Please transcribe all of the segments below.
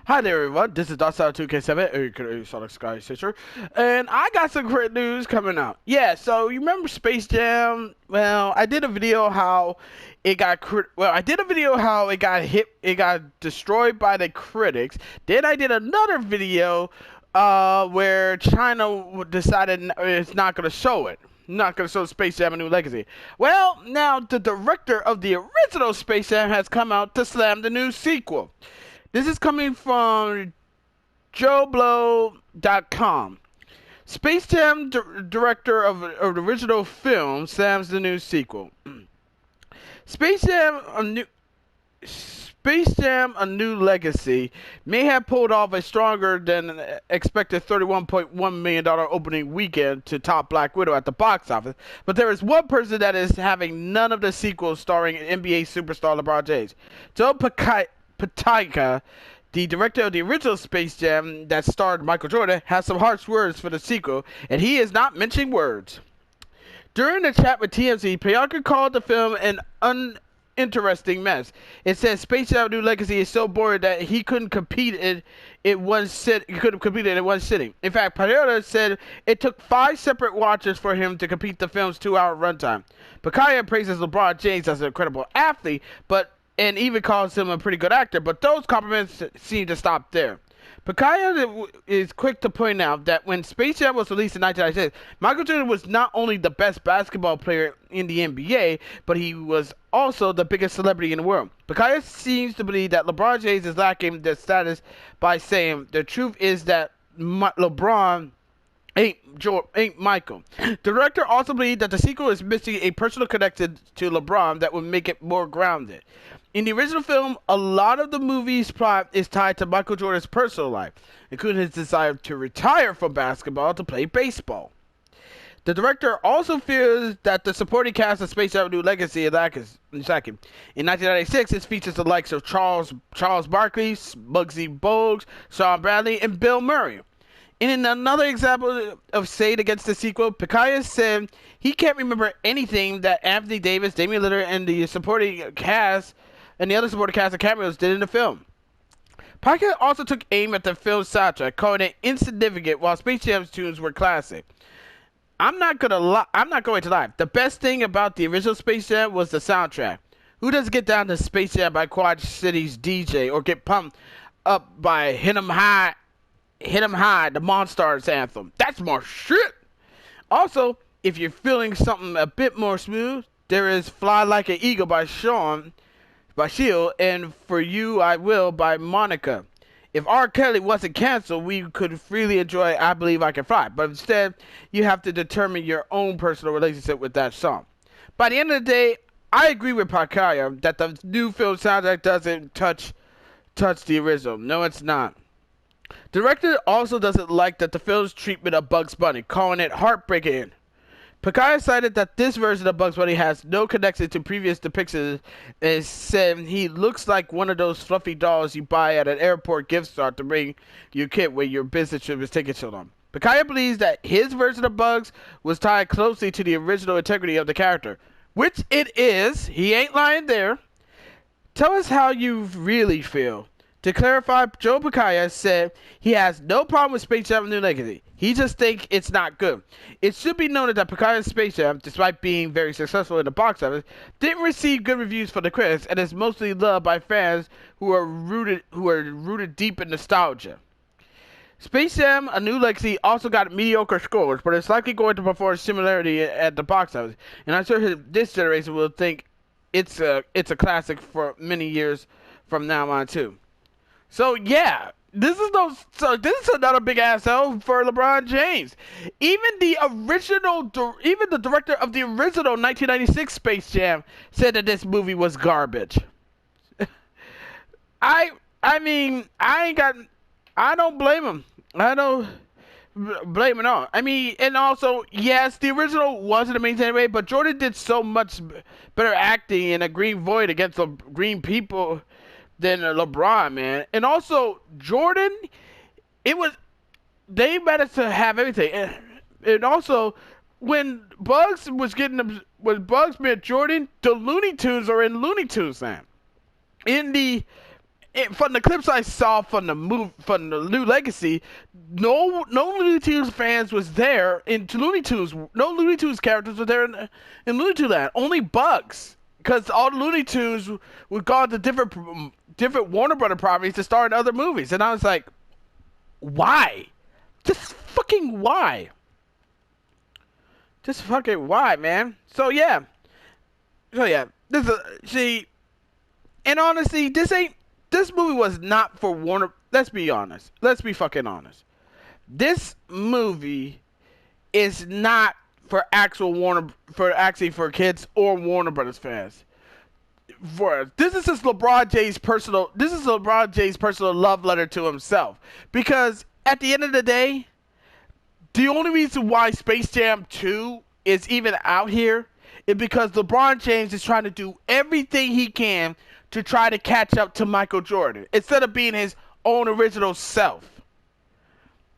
Hi there, everyone. This is Docile2K7, aka Sonic Sky Stitcher, and I got some great news coming out. Yeah, so you remember Space Jam? Well, I did a video how it got hit, it got destroyed by the critics. Then I did another video, where China decided it's not gonna show it. Not gonna show Space Jam: A New Legacy. Well, now the director of the original Space Jam has come out to slam the new sequel. This is coming from JoeBlow.com. Space Jam director of the original film slams the new sequel. Space Jam: A New Legacy may have pulled off a stronger than expected $31.1 million opening weekend to top Black Widow at the box office, but there is one person that is having none of the sequels starring NBA superstar LeBron James. Joe Pytka, the director of the original Space Jam that starred Michael Jordan, has some harsh words for the sequel, and he is not mentioning words. During a chat with TMZ, Pytka called the film an uninteresting mess. It says Space Jam: New Legacy is so boring that he couldn't complete it in one sitting. In fact, Pytka said it took 5 separate watches for him to complete the film's 2-hour runtime. Pytka praises LeBron James as an incredible athlete, and even calls him a pretty good actor, but those compliments seem to stop there. Pytka is quick to point out that when Space Jam was released in 1996, Michael Jordan was not only the best basketball player in the NBA, but he was also the biggest celebrity in the world. Pytka seems to believe that LeBron James is lacking the status by saying, the truth is that LeBron ain't Michael. The director also believed that the sequel is missing a personal connection to LeBron that would make it more grounded. In the original film, a lot of the movie's plot is tied to Michael Jordan's personal life, including his desire to retire from basketball to play baseball. The director also fears that the supporting cast of Space Jam: New Legacy is lacking. In 1996, it features the likes of Charles Barkley, Muggsy Bogues, Sean Bradley, and Bill Murray. In another example of saying against the sequel, Pytka said he can't remember anything that Anthony Davis, Damian Lillard, and the other supporting cast and cameos did in the film. Pytka also took aim at the film's soundtrack, calling it insignificant, while Space Jam's tunes were classic. I'm not going to lie. The best thing about the original Space Jam was the soundtrack. Who doesn't get down to Space Jam by Quad City's DJ or get pumped up by Hit 'em High, the Monstars anthem? That's more shit. Also, if you're feeling something a bit more smooth, there is Fly Like an Eagle by Shield, and For You I Will by Monica. If R. Kelly wasn't canceled, we could freely enjoy I Believe I Can Fly, but instead, you have to determine your own personal relationship with that song. By the end of the day, I agree with Pytka that the new film soundtrack doesn't touch the original. No, it's not. The director also doesn't like that the film's treatment of Bugs Bunny, calling it heartbreaking. Pytka cited that this version of Bugs Bunny has no connection to previous depictions and said he looks like one of those fluffy dolls you buy at an airport gift store to bring your kid when your business trip is taking so long. Pytka believes that his version of Bugs was tied closely to the original integrity of the character, which it is. He ain't lying there. Tell us how you really feel. To clarify, Joe Pytka said he has no problem with Space Jam: New Legacy. He just thinks it's not good. It should be noted that Pykta's Space Jam, despite being very successful in the box office, didn't receive good reviews from the critics and is mostly loved by fans who are rooted deep in nostalgia. Space Jam: A New Legacy also got mediocre scores, but it's likely going to perform similarly at the box office, and I'm sure this generation will think it's a classic for many years from now on too. So yeah, this is another big ass L for LeBron James. Even the director of the original 1996 Space Jam said that this movie was garbage. I don't blame him. I don't blame him at all. I mean, and also, yes, the original wasn't amazing anyway, but Jordan did so much better acting in A Green Void against the green people than LeBron, man. And also, Jordan, they managed to have everything. And also, when Bugs met Jordan, the Looney Tunes are in Looney Tunes now. In the from the clips I saw from from the new Legacy, no Looney Tunes fans was there in Looney Tunes. No Looney Tunes characters were there in Looney Tunes Land. Only Bugs, because all the Looney Tunes would go to different Warner Brother properties to star in other movies, and I was like, why? Just fucking why? Just fucking why, man? So yeah. This is see, and honestly, this movie was not for Warner. Let's be honest. Let's be fucking honest. This movie is not for for kids or Warner Brothers fans. This is just LeBron James' personal love letter to himself. Because at the end of the day, the only reason why Space Jam 2 is even out here is because LeBron James is trying to do everything he can to try to catch up to Michael Jordan instead of being his own original self,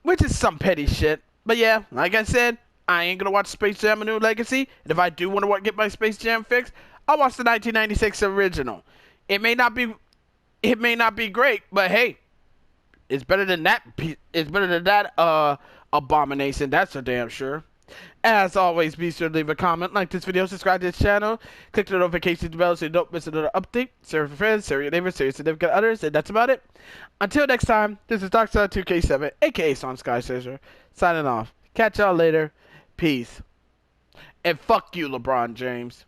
which is some petty shit. But yeah, like I said, I ain't gonna watch Space Jam: A New Legacy, and if I do want to get my Space Jam fix, I'll watch the 1996 original. It may not be great, but hey, it's better than that. It's better than that abomination. That's for damn sure. As always, be sure to leave a comment, like this video, subscribe to this channel, click the notification bell so you don't miss another update. Share with your friends, share with your neighbors, share with significant others, and that's about it. Until next time, this is Darkside2K7, aka Son Sky Chaser, signing off. Catch y'all later. Peace. And fuck you, LeBron James.